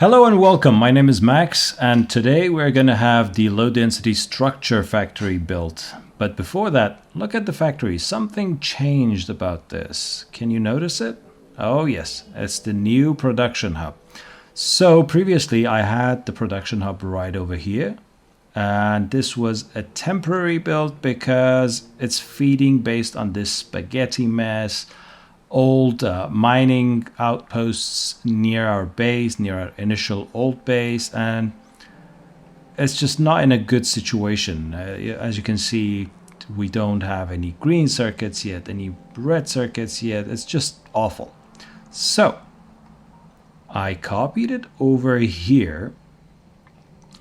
Hello and welcome, my name is Max, and today we're going to have the low density structure factory built. But before that, look at the factory. Something changed about this. Can you notice it? Oh yes, it's the new production hub. So previously I had the production hub right over here, and this was a temporary build because it's feeding based on this spaghetti mess. Old mining outposts near our base, near our initial old base, and it's just not in a good situation. As you can see, we don't have any green circuits yet, any red circuits yet. It's just awful. So I copied it over here,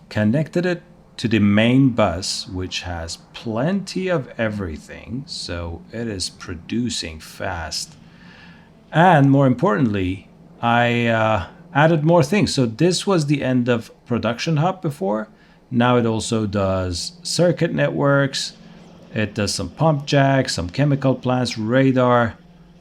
connected it to the main bus, which has plenty of everything, so it is producing fast. And more importantly, I added more things. So this was the end of production hub before. Now it also does circuit networks. It does some pump jacks, some chemical plants, radar,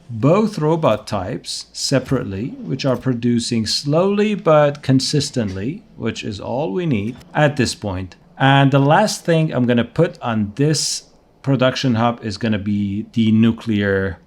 both robot types separately, which are producing slowly but consistently, which is all we need at this point. And the last thing I'm going to put on this production hub is going to be the nuclear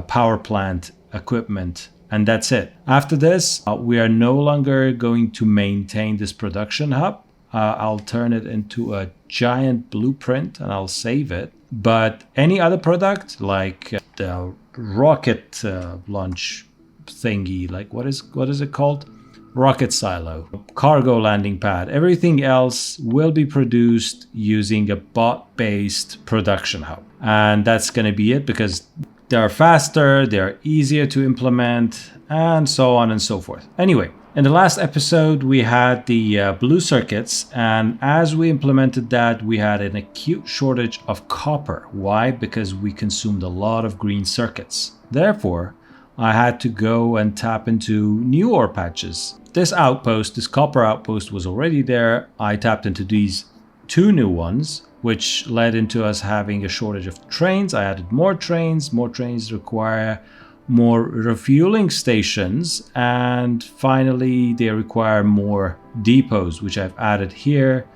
power plant equipment, and that's it. After this, we are no longer going to maintain this production hub. I'll turn it into a giant blueprint and I'll save it. But any other product, like the rocket launch thingy, like what is it called? Rocket silo, cargo landing pad, everything else will be produced using a bot-based production hub. And that's going to be it, because they're faster, they're easier to implement, and so on and so forth. Anyway, in the last episode, we had the blue circuits, and as we implemented that, we had an acute shortage of copper. Why? Because we consumed a lot of green circuits. Therefore, I had to go and tap into new ore patches. This outpost, this copper outpost, was already there. I tapped into these two new ones, which led into us having a shortage of trains. I added more trains. More trains require more refueling stations, and finally they require more depots, which I've added here.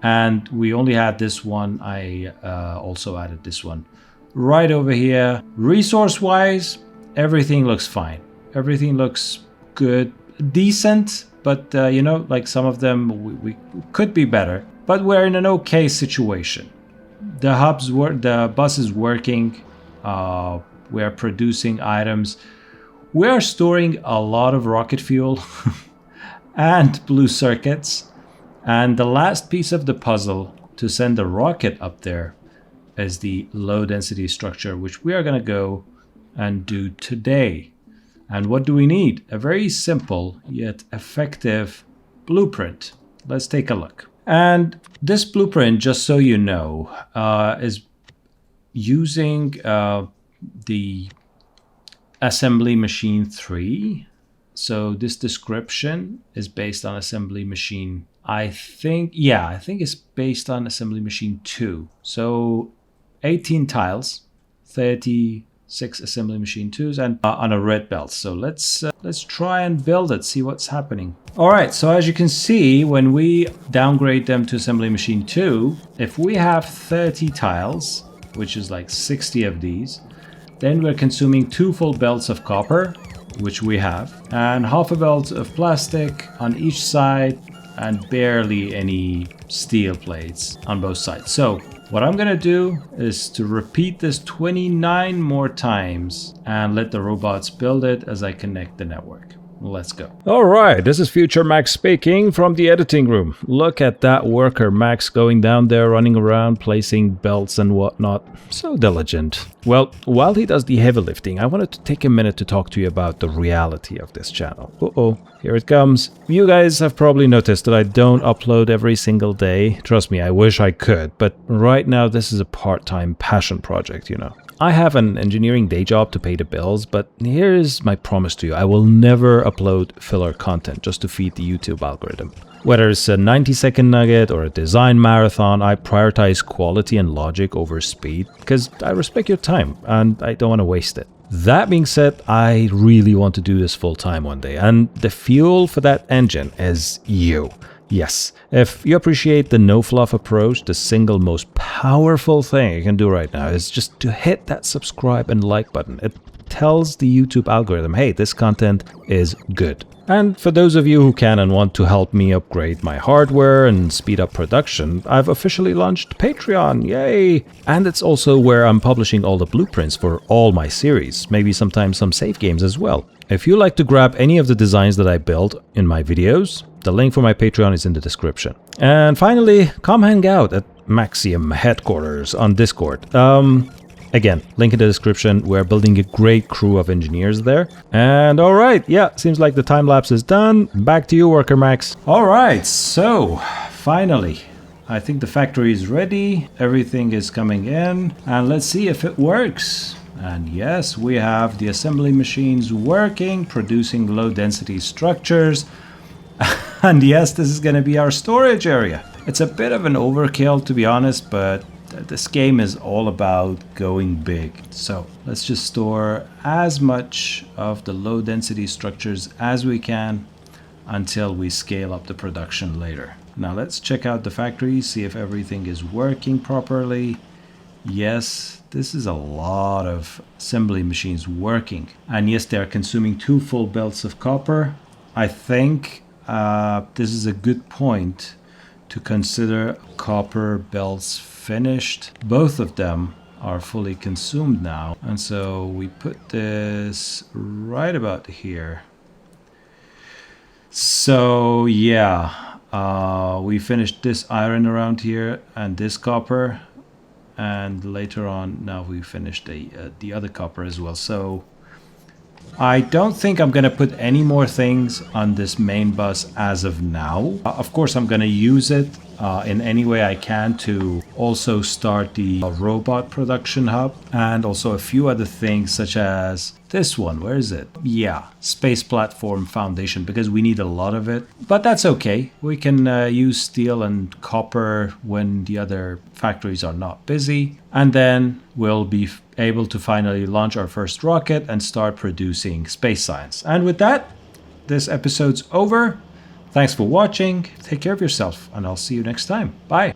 And we only had this one. I also added this one right over here. Resource wise, everything looks fine. Everything looks good, decent, but like some of them we could be better. But we're in an okay situation. The bus is working. We are producing items. We are storing a lot of rocket fuel and blue circuits. And the last piece of the puzzle to send the rocket up there is the low density structure, which we are going to go and do today. And what do we need? A very simple yet effective blueprint. Let's take a look. And this blueprint, just so you know, is using the assembly machine 3. So this description is based on assembly machine, I think it's based on assembly machine 2. So 18 tiles, 36 assembly machine 2s, and on a red belt. So let's try and build it, see what's happening. All right, so as you can see, when we downgrade them to assembly machine 2, if we have 30 tiles, which is like 60 of these, then we're consuming 2 full belts of copper, which we have, and half a belt of plastic on each side, and barely any steel plates on both sides. So what I'm gonna do is to repeat this 29 more times and let the robots build it as I connect the network. Let's go. All right, this is Future Max speaking from the editing room. Look at that worker Max going down there, running around, placing belts and whatnot. So diligent. Well, while he does the heavy lifting, I wanted to take a minute to talk to you about the reality of this channel. Here it comes. You guys have probably noticed that I don't upload every single day. Trust me, I wish I could, but right now this is a part-time passion project, you know. I have an engineering day job to pay the bills, but here's my promise to you. I will never upload filler content just to feed the YouTube algorithm. Whether it's a 90-second nugget or a design marathon, I prioritize quality and logic over speed because I respect your time and I don't want to waste it. That being said, I really want to do this full time one day, and the fuel for that engine is you. Yes, if you appreciate the no fluff approach, the single most powerful thing you can do right now is just to hit that subscribe and like button. It tells the YouTube algorithm, hey, this content is good. And for those of you who can and want to help me upgrade my hardware and speed up production, I've officially launched Patreon, yay! And it's also where I'm publishing all the blueprints for all my series, maybe sometimes some save games as well. If you like to grab any of the designs that I build in my videos, the link for my Patreon is in the description. And finally, come hang out at Maximum headquarters on Discord. Again, link in the description. We're building a great crew of engineers there. And all right, yeah, seems like the time lapse is done. Back to you, Worker Max. All right, so finally, I think the factory is ready. Everything is coming in, and let's see if it works. And yes, we have the assembly machines working, producing low density structures. And yes, this is going to be our storage area. It's a bit of an overkill, to be honest, but this game is all about going big. So let's just store as much of the low density structures as we can until we scale up the production later. Now let's check out the factory, see if everything is working properly. Yes, this is a lot of assembly machines working. And yes, they are consuming 2 full belts of copper. I think this is a good point to consider copper belts finished. Both of them are fully consumed now. And so we put this right about here. So yeah, we finished this iron around here and this copper. And later on, now we finished the other copper as well. So I don't think I'm going to put any more things on this main bus as of now. Of course, I'm going to use it in any way I can to also start the robot production hub and also a few other things such as this one. Where is it? Yeah, space platform foundation, because we need a lot of it. But that's okay. We can use steel and copper when the other factories are not busy. And then we'll be able to finally launch our first rocket and start producing space science. And with that, this episode's over. Thanks for watching. Take care of yourself, and I'll see you next time. Bye.